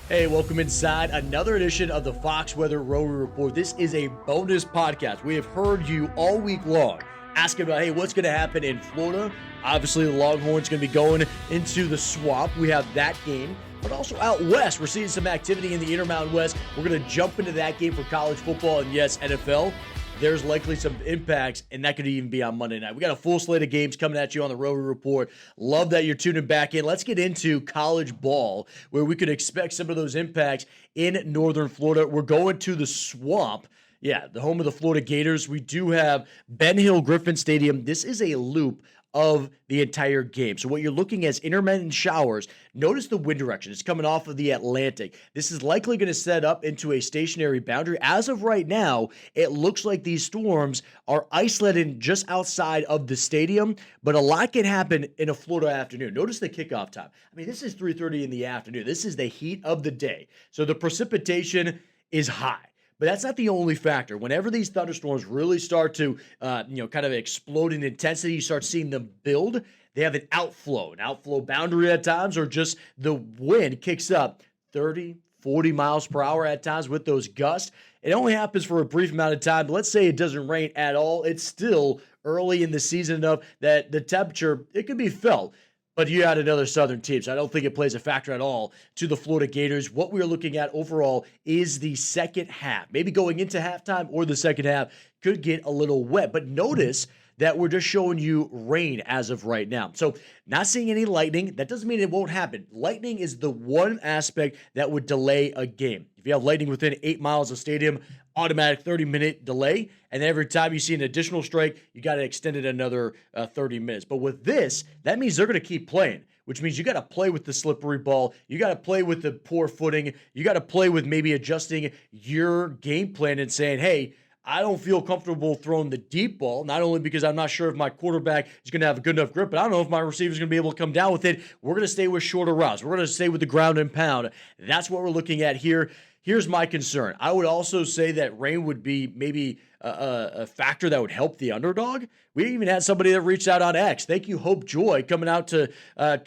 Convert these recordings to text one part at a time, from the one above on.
Hey, welcome inside another edition of the Fox Weather ROWI Report. This is a bonus podcast. We have heard you all week long asking about, hey, what's going to happen in Florida? Obviously, the Longhorns going to be going into the swamp. We have that game. But also out west, we're seeing some activity in the Intermountain West. We're going to jump into that game for college football and, yes, NFL. There's likely some impacts, and that could even be on Monday night. We got a full slate of games coming at you on the ROWI Report. Love that you're tuning back in. Let's get into college ball, where we could expect some of those impacts in northern Florida. We're going to the swamp. Yeah, the home of the Florida Gators. We do have Ben Hill Griffin Stadium. This is a loop of the entire game. So what you're looking at is intermittent showers. Notice the wind direction. It's coming off of the Atlantic. This is likely going to set up into a stationary boundary. As of right now, it looks like these storms are isolated just outside of the stadium, but a lot can happen in a Florida afternoon. Notice the kickoff time. I mean, this is 3:30 in the afternoon. This is the heat of the day. So the precipitation is high. But that's not the only factor. Whenever these thunderstorms really start to, kind of explode in intensity, you start seeing them build. They have an outflow boundary at times, or just the wind kicks up 30, 40 miles per hour at times with those gusts. It only happens for a brief amount of time. But let's say it doesn't rain at all. It's still early in the season enough that the temperature, it could be felt. But you had another Southern team, so I don't think it plays a factor at all to the Florida Gators. What we're looking at overall is the second half. Maybe going into halftime or the second half could get a little wet. But notice that we're just showing you rain as of right now. So not seeing any lightning. That doesn't mean it won't happen. Lightning is the one aspect that would delay a game. If you have lightning within 8 miles of stadium, automatic 30-minute delay, and every time you see an additional strike, you got to extend it another 30 minutes. But with this, that means they're going to keep playing, which means you got to play with the slippery ball. You got to play with the poor footing. You got to play with maybe adjusting your game plan and saying, hey, I don't feel comfortable throwing the deep ball, not only because I'm not sure if my quarterback is going to have a good enough grip, but I don't know if my receiver is going to be able to come down with it. We're going to stay with shorter routes. We're going to stay with the ground and pound. That's what we're looking at here. Here's my concern. I would also say that rain would be maybe a factor that would help the underdog. We even had somebody that reached out on X. Thank you, Hope Joy, coming out to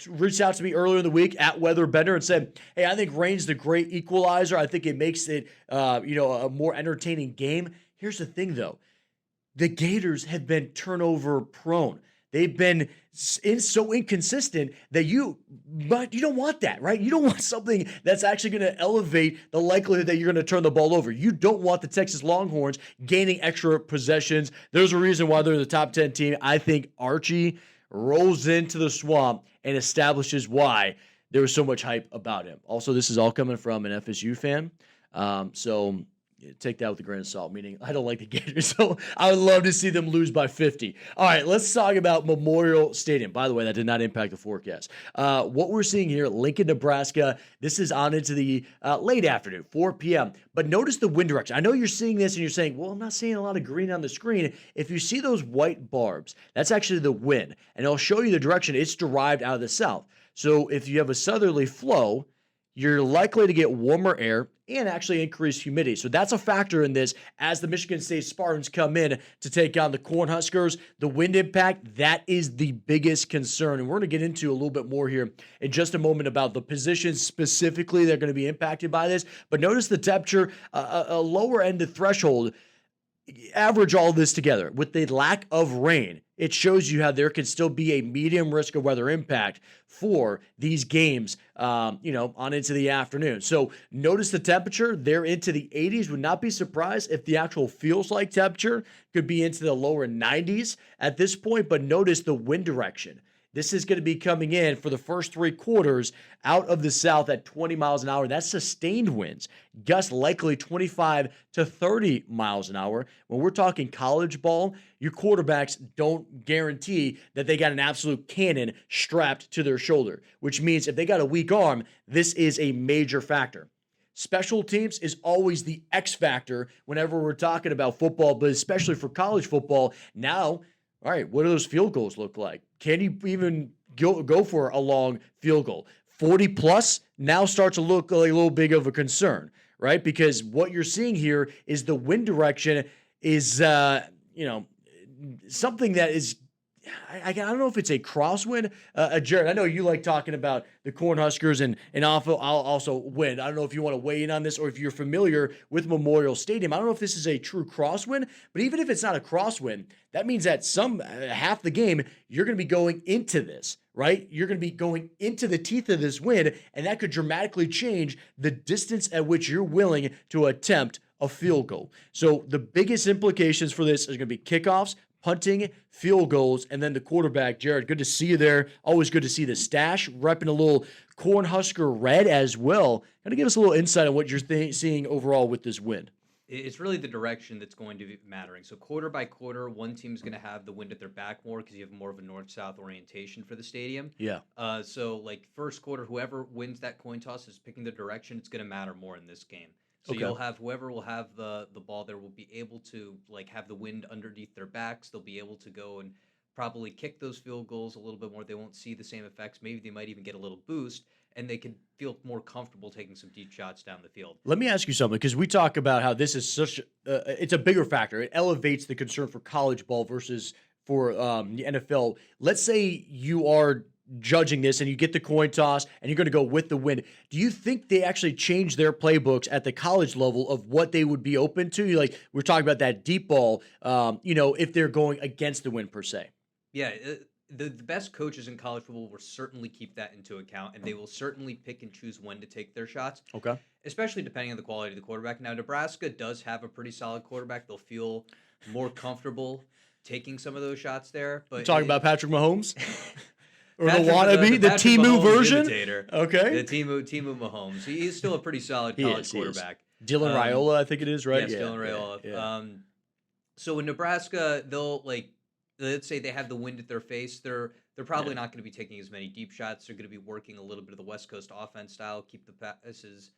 reach out to me earlier in the week at Weather Bender and said, hey, I think rain's the great equalizer. I think it makes it a more entertaining game. Here's the thing, though. The Gators have been turnover prone. They've been so inconsistent that but you don't want that, right? You don't want something that's actually going to elevate the likelihood that you're going to turn the ball over. You don't want the Texas Longhorns gaining extra possessions. There's a reason why they're the top 10 team. I think Archie rolls into the swamp and establishes why there was so much hype about him. Also, this is all coming from an FSU fan. So take that with a grain of salt, meaning I don't like the Gators, so I would love to see them lose by 50. All right, let's talk about Memorial Stadium. By the way, that did not impact the forecast. What we're seeing here, Lincoln, Nebraska, this is on into the late afternoon, 4 p.m. But notice the wind direction. I know you're seeing this and you're saying, well, I'm not seeing a lot of green on the screen. If you see those white barbs, that's actually the wind, and I'll show you the direction. It's derived out of the south. So if you have a southerly flow, you're likely to get warmer air and actually increased humidity. So that's a factor in this as the Michigan State Spartans come in to take on the Cornhuskers. The wind impact, that is the biggest concern. And we're going to get into a little bit more here in just a moment about the positions specifically that are going to be impacted by this. But notice the temperature, a lower end of threshold. Average all this together with the lack of rain, it shows you how there can still be a medium risk of weather impact for these games, on into the afternoon. So notice the temperature, they're into the 80s. Would not be surprised if the actual feels like temperature could be into the lower 90s at this point, but notice the wind direction. This is going to be coming in for the first three quarters out of the south at 20 miles an hour. That's sustained winds. Gusts likely 25 to 30 miles an hour. When we're talking college ball, your quarterbacks don't guarantee that they got an absolute cannon strapped to their shoulder, which means if they got a weak arm, this is a major factor. Special teams is always the X factor whenever we're talking about football, but especially for college football. Now, all right, what do those field goals look like? Can you even go for a long field goal? 40 plus now starts to look like a little big of a concern, right? Because what you're seeing here is the wind direction is, something that is I don't know if it's a crosswind. Jared, I know you like talking about the Cornhuskers and also wind. I don't know if you want to weigh in on this or if you're familiar with Memorial Stadium. I don't know if this is a true crosswind, but even if it's not a crosswind, that means that half the game, you're going to be going into this, right? You're going to be going into the teeth of this wind, and that could dramatically change the distance at which you're willing to attempt a field goal. So the biggest implications for this is going to be kickoffs, punting, field goals, and then the quarterback. Jared, good to see you there. Always good to see the stash, repping a little Cornhusker red as well. Kind of give us a little insight on what you're seeing overall with this wind. It's really the direction that's going to be mattering. So quarter by quarter, one team's going to have the wind at their back more because you have more of a north-south orientation for the stadium. Yeah. So like first quarter, whoever wins that coin toss is picking the direction. It's going to matter more in this game. So you'll have whoever will have the ball there will be able to like have the wind underneath their backs. They'll be able to go and probably kick those field goals a little bit more. They won't see the same effects. Maybe they might even get a little boost, and they could feel more comfortable taking some deep shots down the field. Let me ask you something, because we talk about how this is it's a bigger factor. It elevates the concern for college ball versus for the NFL. Let's say you are judging this and you get the coin toss and you're going to go with the wind. Do you think they actually change their playbooks at the college level of what they would be open to? Like we're talking about that deep ball, if they're going against the wind per se. Yeah, the best coaches in college football will certainly keep that into account, and they will certainly pick and choose when to take their shots. Okay. Especially depending on the quality of the quarterback. Now, Nebraska does have a pretty solid quarterback. They'll feel more comfortable taking some of those shots there. But you're talking about Patrick Mahomes? Or Patrick, the wannabe, the Temu version? Imitator. Okay. The Temu Mahomes. He's still a pretty solid college quarterback. Dylan Raiola, I think it is, right? Yes, Dylan Raiola. Yeah. So in Nebraska, they'll let's say they have the wind at their face. They're probably not going to be taking as many deep shots. They're going to be working a little bit of the West Coast offense style, keep the passes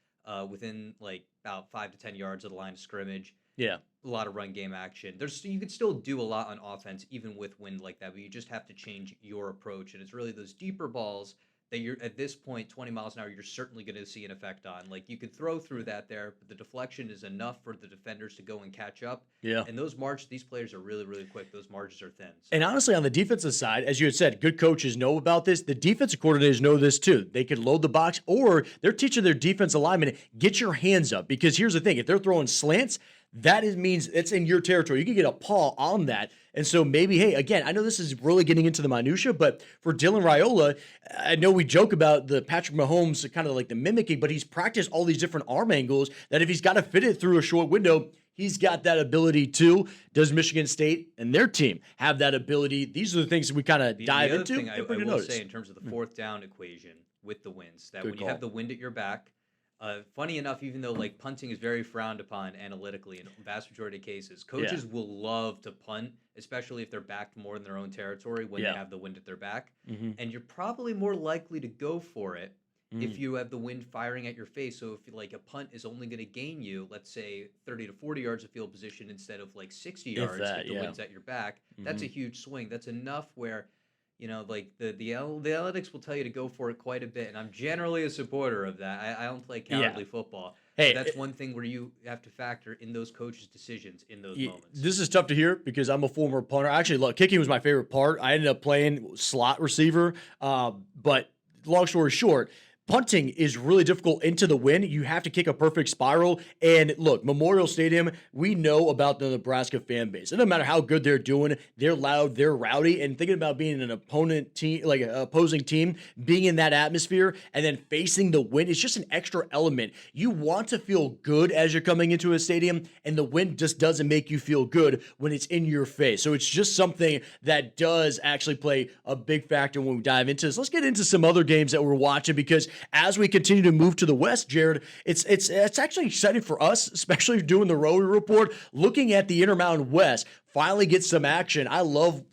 within like about 5 to 10 yards of the line of scrimmage. Yeah. A lot of run game action. You could still do a lot on offense even with wind like that, but you just have to change your approach. And it's really those deeper balls that you're at this point, 20 miles an hour, you're certainly going to see an effect on. Like you could throw through that there, but the deflection is enough for the defenders to go and catch up. Yeah. And these players are really, really quick. Those margins are thin. So. And honestly, on the defensive side, as you had said, good coaches know about this. The defensive coordinators know this too. They can load the box, or they're teaching their defensive linemen, get your hands up. Because here's the thing, if they're throwing slants, means it's in your territory. You can get a paw on that. And so maybe, hey, again, I know this is really getting into the minutia, but for Dylan Raiola, I know we joke about the Patrick Mahomes kind of like the mimicking, but he's practiced all these different arm angles that if he's got to fit it through a short window, he's got that ability too. Does Michigan State and their team have that ability? These are the things that we kind of dive into. The other thing I will say in terms of the fourth down equation with the winds, that when you have the wind at your back, funny enough, even though like punting is very frowned upon analytically in the vast majority of cases, coaches will love to punt, especially if they're backed more in their own territory when they have the wind at their back. Mm-hmm. And you're probably more likely to go for it if you have the wind firing at your face. So if like a punt is only going to gain you, let's say 30 to 40 yards of field position instead of like 60 yards if the wind's at your back, that's a huge swing. That's enough where like the analytics will tell you to go for it quite a bit, and I'm generally a supporter of that. I don't play cowardly football. Hey, that's one thing where you have to factor in those coaches' decisions in those moments. This is tough to hear because I'm a former punter. Actually, look, kicking was my favorite part. I ended up playing slot receiver, but long story short, punting is really difficult into the wind. You have to kick a perfect spiral. And look, Memorial Stadium, we know about the Nebraska fan base. It doesn't matter how good they're doing. They're loud, they're rowdy. And thinking about being an opponent team, like an opposing team, being in that atmosphere and then facing the wind, it's just an extra element. You want to feel good as you're coming into a stadium, and the wind just doesn't make you feel good when it's in your face. So it's just something that does actually play a big factor when we dive into this. Let's get into some other games that we're watching, because as we continue to move to the west, Jared, it's actually exciting for us, especially doing the ROWI report, looking at the Intermountain West, finally get some action. I love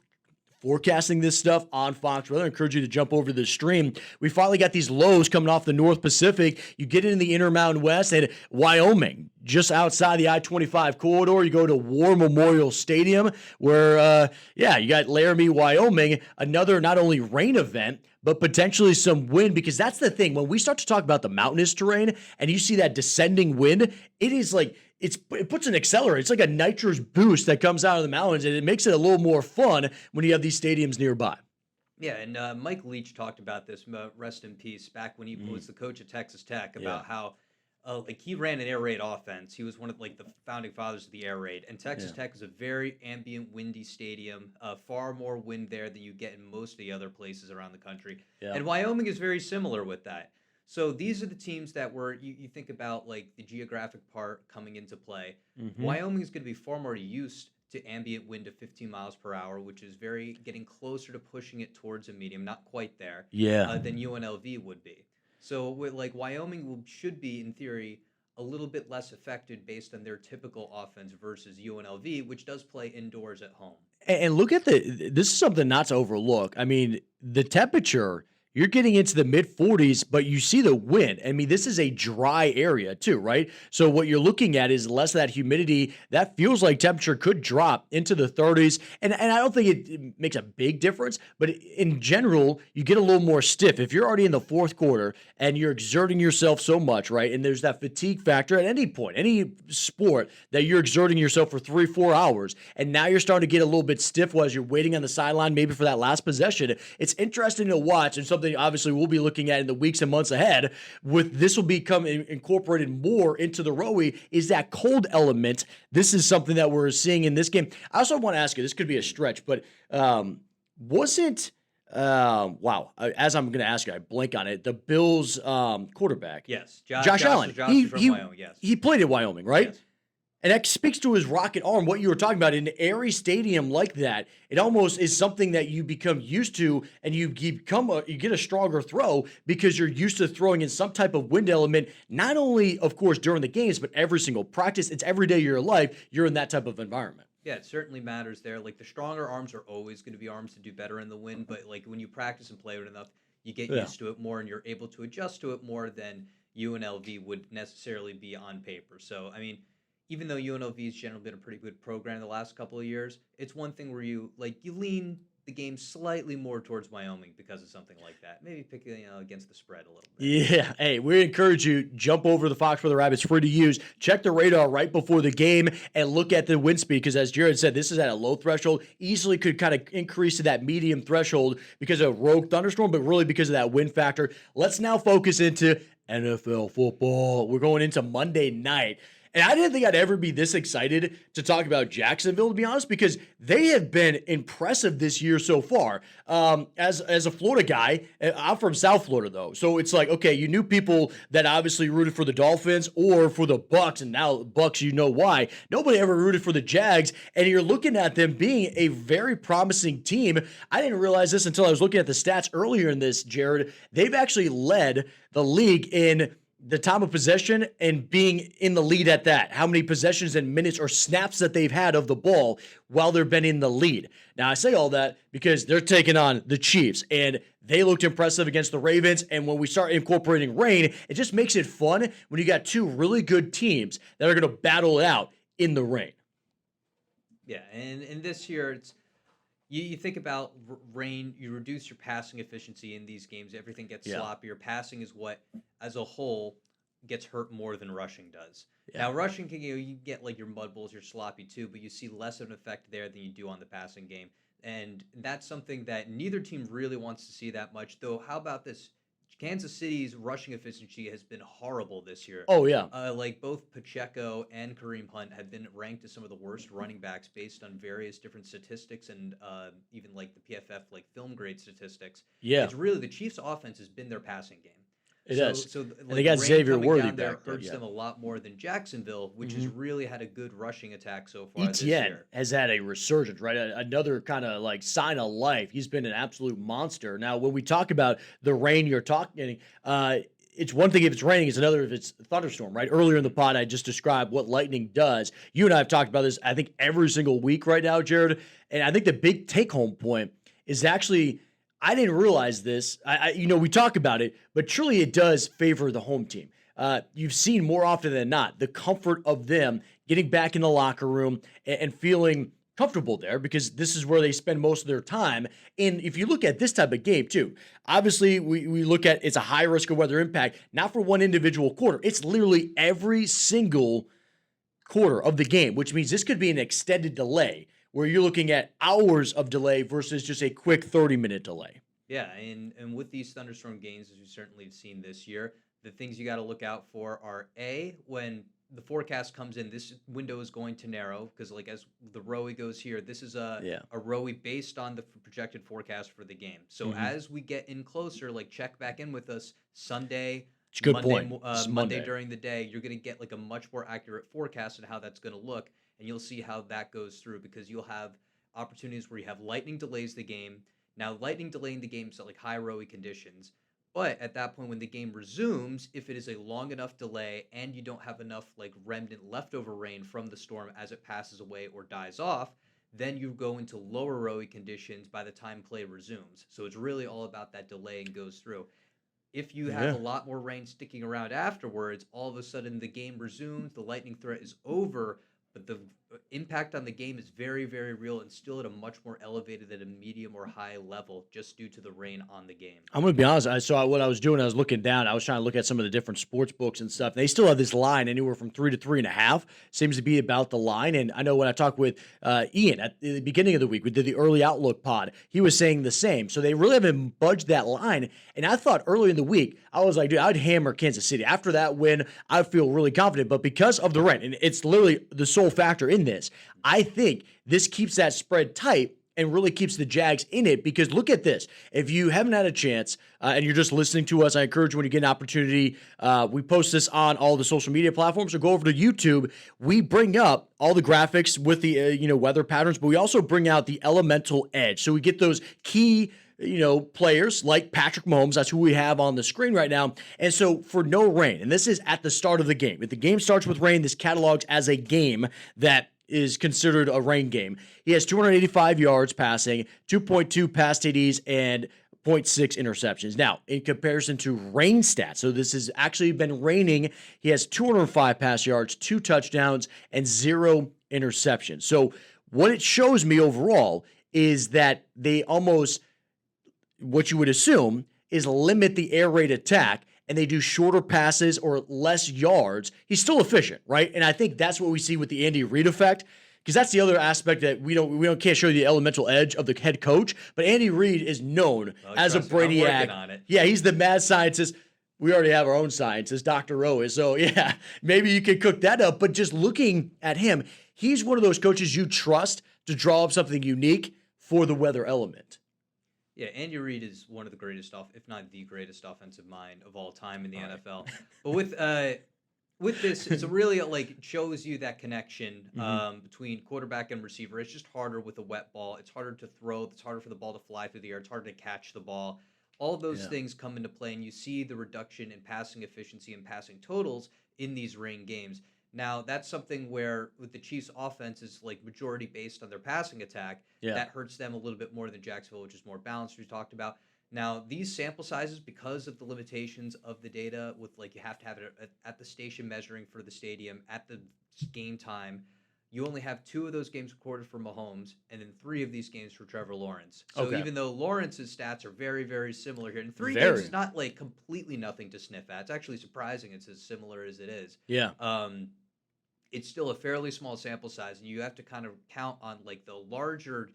forecasting this stuff on Fox Weather. I encourage you to jump over to the stream. We finally got these lows coming off the North Pacific. You get into the Intermountain West, and Wyoming just outside the I-25 corridor. You go to War Memorial Stadium where, you got Laramie, Wyoming, another not only rain event, but potentially some wind, because that's the thing. When we start to talk about the mountainous terrain and you see that descending wind, it is like, it puts an accelerator. It's like a nitrous boost that comes out of the mountains, and it makes it a little more fun when you have these stadiums nearby. Yeah, and Mike Leach talked about this, rest in peace, back when he was the coach at Texas Tech, about how he ran an air raid offense. He was one of the founding fathers of the air raid. And Texas Tech is a very ambient, windy stadium. Far more wind there than you get in most of the other places around the country. Yeah. And Wyoming is very similar with that. So these are the teams that you think about the geographic part coming into play. Wyoming is going to be far more used to ambient wind of 15 miles per hour, which is getting closer to pushing it towards a medium, not quite there, than UNLV would be. So Wyoming should be, in theory, a little bit less affected based on their typical offense versus UNLV, which does play indoors at home. And look at this is something not to overlook. I mean, the temperature, you're getting into the mid 40s, but you see the wind. I mean, this is a dry area too, right? So what you're looking at is less of that humidity. That feels like temperature could drop into the 30s. And I don't think it makes a big difference, but in general, you get a little more stiff. If you're already in the fourth quarter and you're exerting yourself so much, right? And there's that fatigue factor at any point, any sport that you're exerting yourself for 3-4 hours, and now you're starting to get a little bit stiff as you're waiting on the sideline, maybe for that last possession. It's interesting to watch, and something obviously we'll be looking at in the weeks and months ahead. With this will become incorporated more into the ROWI, is that cold element. This is something that we're seeing in this game. I also want to ask you, this could be a stretch, but wasn't as I'm going to ask you, I blank on it, the Bills quarterback. Yes. Josh Allen. From Wyoming, yes. He played at Wyoming, right? Yes. And that speaks to his rocket arm, what you were talking about. In an airy stadium like that, it almost is something that you become used to, and you get a stronger throw because you're used to throwing in some type of wind element, not only, of course, during the games, but every single practice. It's every day of your life, you're in that type of environment. Yeah, it certainly matters there. The stronger arms are always going to be arms to do better in the wind, but when you practice and play it enough, you get used to it more, and you're able to adjust to it more than UNLV would necessarily be on paper. So, I mean, even though UNLV's generally been a pretty good program the last couple of years, it's one thing where you lean the game slightly more towards Wyoming because of something like that. Maybe picking against the spread a little bit. Yeah. Hey, we encourage you, jump over the Fox Weather app. It's free to use. Check the radar right before the game and look at the wind speed, because as Jared said, this is at a low threshold. Easily could kind of increase to that medium threshold because of rogue thunderstorm, but really because of that wind factor. Let's now focus into NFL football. We're going into Monday night. And I didn't think I'd ever be this excited to talk about Jacksonville, to be honest, because they have been impressive this year so far. As a Florida guy, I'm from South Florida, though. So it's like, okay, you knew people that obviously rooted for the Dolphins or for the Bucs, and now Bucs, you know why. Nobody ever rooted for the Jags, and you're looking at them being a very promising team. I didn't realize this until I was looking at the stats earlier in this, Jared. They've actually led the league in the time of possession and being in the lead at that. How many possessions and minutes or snaps that they've had of the ball while they've been in the lead. Now, I say all that because they're taking on the Chiefs, and they looked impressive against the Ravens. And when we start incorporating rain, it just makes it fun when you got two really good teams that are going to battle it out in the rain. Yeah, and this year it's you think about rain, you reduce your passing efficiency in these games. Everything gets sloppier. Passing is what, as a whole, gets hurt more than rushing does. Yeah. Now, rushing can you get your mud bulls, you're sloppy too, but you see less of an effect there than you do on the passing game. And that's something that neither team really wants to see that much. Though, how about this? Kansas City's rushing efficiency has been horrible this year. Oh, yeah. Both Pacheco and Kareem Hunt have been ranked as some of the worst running backs based on various different statistics and even the PFF film grade statistics. Yeah. It's really the Chiefs' offense has been their passing game. It does. So and they got Xavier Worthy there back hurts them a lot more than Jacksonville, which has really had a good rushing attack so far ETN this year. Has had a resurgence, right? Another kind of sign of life. He's been an absolute monster. Now, when we talk about the rain you're talking, it's one thing if it's raining, it's another if it's thunderstorm, right? Earlier in the pod, I just described what lightning does. You and I have talked about this, I think, every single week right now, Jared. And I think the big take-home point is actually, I didn't realize this. We talk about it, but truly it does favor the home team. you've seen more often than not the comfort of them getting back in the locker room and feeling comfortable there, because this is where they spend most of their time. And if you look at this type of game too, obviously we look at it's a high risk of weather impact, not for one individual quarter. It's literally every single quarter of the game, which means this could be an extended delay where you're looking at hours of delay versus just a quick 30-minute delay. Yeah, and with these thunderstorm games, as we certainly have seen this year, the things you got to look out for are when the forecast comes in, this window is going to narrow, because like as the ROWI goes here, this is a ROWI based on the projected forecast for the game. So as we get in closer, like check back in with us Sunday, Monday during the day, you're going to get like a much more accurate forecast on how that's going to look, and you'll see how that goes through, because you'll have opportunities where you have lightning delays the game. Now, lightning delaying the game is like high ROWI conditions. But at that point, when the game resumes, if it is a long enough delay and you don't have enough like remnant leftover rain from the storm as it passes away or dies off, then you go into lower ROWI conditions by the time play resumes. So it's really all about that delay and goes through. If you have a lot more rain sticking around afterwards, all of a sudden the game resumes, the lightning threat is over, but the impact on the game is very, very real and still at a much more elevated than a medium or high level just due to the rain on the game. I'm going to be honest. I saw what I was doing. I was looking down. I was trying to look at some of the different sports books and stuff. They still have this line anywhere from 3 to 3.5 seems to be about the line. And I know when I talked with Ian at the beginning of the week, we did the early outlook pod, he was saying the same. So they really haven't budged that line. And I thought earlier in the week, I was like, dude, I'd hammer Kansas City. After that win, I feel really confident. But because of the rain, and it's literally the sole factor in this, I think this keeps that spread tight and really keeps the Jags in it, because look at this. If you haven't had a chance and you're just listening to us, I encourage you when you get an opportunity, we post this on all the social media platforms, so go over to YouTube. We bring up all the graphics with the weather patterns, but we also bring out the elemental edge. So we get those key players like Patrick Mahomes. That's who we have on the screen right now. And so for no rain, and this is at the start of the game. If the game starts with rain, this catalogs as a game that is considered a rain game. He has 285 yards passing, 2.2 pass TDs, and 0.6 interceptions. Now, in comparison to rain stats, so this has actually been raining, he has 205 pass yards, 2 touchdowns, and 0 interceptions. So what it shows me overall is that they almost, what you would assume, is limit the air raid attack, and they do shorter passes or less yards. He's still efficient, right? And I think that's what we see with the Andy Reid effect, because that's the other aspect that we can't show you the elemental edge of the head coach. But Andy Reid is known as a brainiac. Yeah, he's the mad scientist. We already have our own scientist, Dr. ROWI. So yeah, maybe you could cook that up. But just looking at him, he's one of those coaches you trust to draw up something unique for the weather element. Yeah, Andy Reid is one of the greatest, if not the greatest offensive mind of all time in the NFL. But with this, it's really shows you that connection between quarterback and receiver. It's just harder with a wet ball. It's harder to throw. It's harder for the ball to fly through the air. It's harder to catch the ball. All of those things come into play, and you see the reduction in passing efficiency and passing totals in these rain games. Now, that's something where with the Chiefs' offense is majority based on their passing attack. That hurts them a little bit more than Jacksonville, which is more balanced, we talked about. Now, these sample sizes, because of the limitations of the data with you have to have it at the station measuring for the stadium at the game time, you only have 2 of those games recorded for Mahomes and then 3 of these games for Trevor Lawrence. So even though Lawrence's stats are very, very similar here, and 3 games is not completely nothing to sniff at. It's actually surprising it's as similar as it is. Yeah. It's still a fairly small sample size, and you have to kind of count on the larger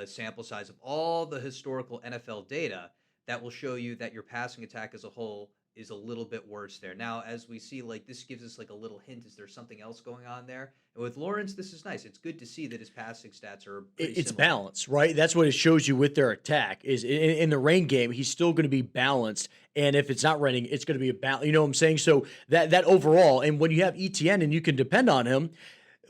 sample size of all the historical NFL data that will show you that your passing attack as a whole is a little bit worse there. Now, as we see, this gives us a little hint, is there something else going on there? And with Lawrence, this is nice. It's good to see that his passing stats are pretty It's similar. balanced, right? That's what it shows you with their attack, is in the rain game, he's still going to be balanced. And if it's not raining, it's going to be a balance. You know what I'm saying? So that overall, and when you have ETN and you can depend on him,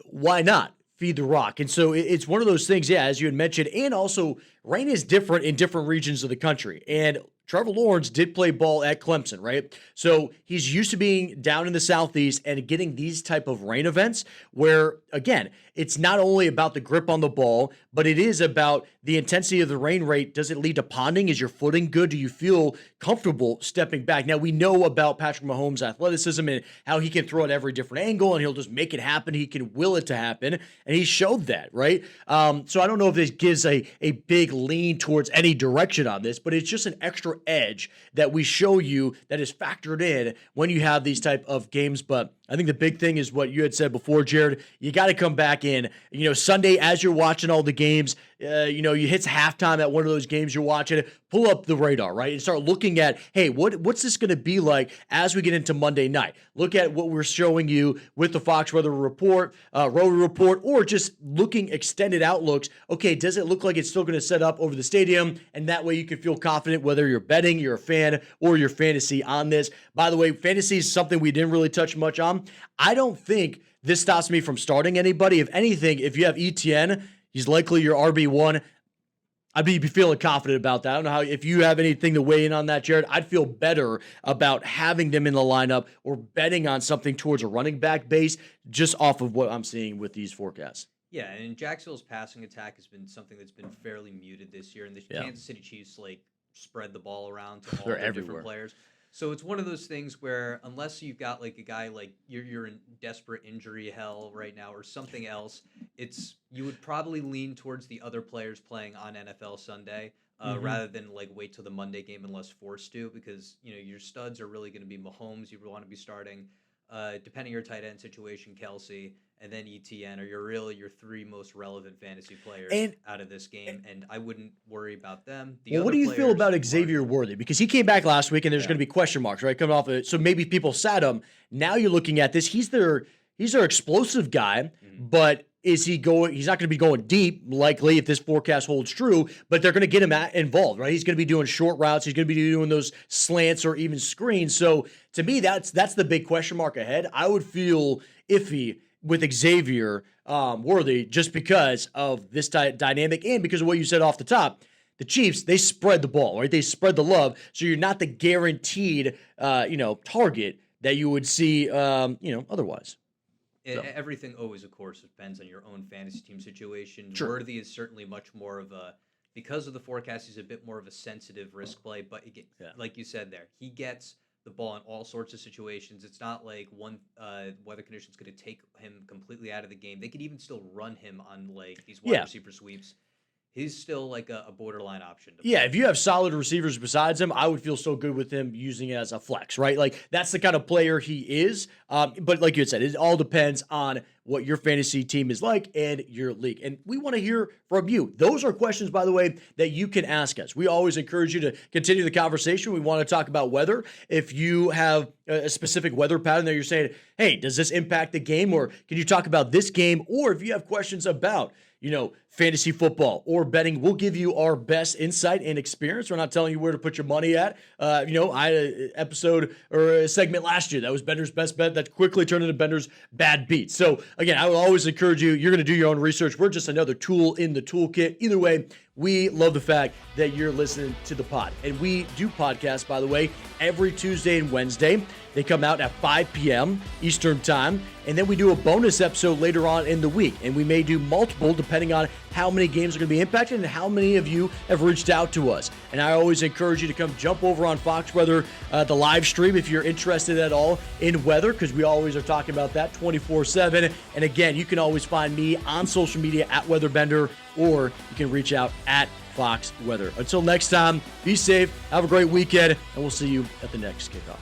why not feed the rock? And so it's one of those things, as you had mentioned, and also rain is different in different regions of the country. And Trevor Lawrence did play ball at Clemson, right? So he's used to being down in the Southeast and getting these type of rain events where, again, it's not only about the grip on the ball, but it is about the intensity of the rain rate. Does it lead to ponding? Is your footing good? Do you feel comfortable stepping back? Now, we know about Patrick Mahomes' athleticism and how he can throw at every different angle, and he'll just make it happen. He can will it to happen, and he showed that, right? So I don't know if this gives a big lean towards any direction on this, but it's just an extra edge that we show you that is factored in when you have these type of games. But I think the big thing is what you had said before, Jared. You got to come back in, Sunday as you're watching all the games, you hit halftime at one of those games you're watching, pull up the radar, right? And start looking at, hey, what's this going to be like as we get into Monday night? Look at what we're showing you with the Fox Weather Report, ROWI Report, or just looking extended outlooks. Okay, does it look like it's still going to set up over the stadium? And that way you can feel confident whether you're betting, you're a fan, or you're fantasy on this. By the way, fantasy is something we didn't really touch much on. I don't think this stops me from starting anybody. If anything, if you have ETN, he's likely your RB1. I'd be feeling confident about that. I don't know if you have anything to weigh in on that, Jared. I'd feel better about having them in the lineup or betting on something towards a running back base just off of what I'm seeing with these forecasts. Yeah, and Jacksonville's passing attack has been something that's been fairly muted this year, and the Kansas City Chiefs spread the ball around to all their different players. So it's one of those things where unless you've got a guy like you're in desperate injury hell right now or something else, you would probably lean towards the other players playing on NFL Sunday rather than wait till the Monday game unless forced to, because your studs are really going to be Mahomes. You want to be starting, depending on your tight end situation, Kelsey, and then ETN are your three most relevant fantasy players out of this game, and I wouldn't worry about them. What do you feel about Xavier Worthy? Because he came back last week, and there's going to be question marks, right, coming off of it. So maybe people sat him. Now you're looking at this. He's their explosive guy, but is he going? He's not going to be going deep, likely, if this forecast holds true. But they're going to get him involved, right? He's going to be doing short routes. He's going to be doing those slants or even screens. So to me, that's the big question mark ahead. I would feel iffy with Xavier Worthy just because of this dynamic and because of what you said off the top. The Chiefs, they spread the ball, right? They spread the love, so you're not the guaranteed, target that you would see, otherwise. So. Everything always, of course, depends on your own fantasy team situation. Sure. Worthy is certainly much more of because of the forecast, he's a bit more of a sensitive risk play, but like you said there, he gets the ball in all sorts of situations. It's not like one weather condition's going to take him completely out of the game. They could even still run him on these wide receiver sweeps. He's still a borderline option. If you have solid receivers besides him, I would feel so good with him using it as a flex, right? That's the kind of player he is. But like you had said, it all depends on what your fantasy team is like and your league. And we want to hear from you. Those are questions, by the way, that you can ask us. We always encourage you to continue the conversation. We want to talk about weather. If you have a specific weather pattern that you're saying, hey, does this impact the game? Or can you talk about this game? Or if you have questions about fantasy football or betting, we'll give you our best insight and experience. We're not telling you where to put your money at. I had an episode or a segment last year that was Bender's best bet that quickly turned into Bender's bad beat. So again, I will always encourage you. You're going to do your own research. We're just another tool in the toolkit. Either way, we love the fact that you're listening to the pod. And we do podcasts, by the way, every Tuesday and Wednesday. They come out at 5 p.m. Eastern time. And then we do a bonus episode later on in the week. And we may do multiple depending on how many games are going to be impacted and how many of you have reached out to us. And I always encourage you to come jump over on Fox Weather, the live stream, if you're interested at all in weather, because we always are talking about that 24/7. And again, you can always find me on social media at WeatherBender, or you can reach out at Fox Weather. Until next time, be safe, have a great weekend, and we'll see you at the next kickoff.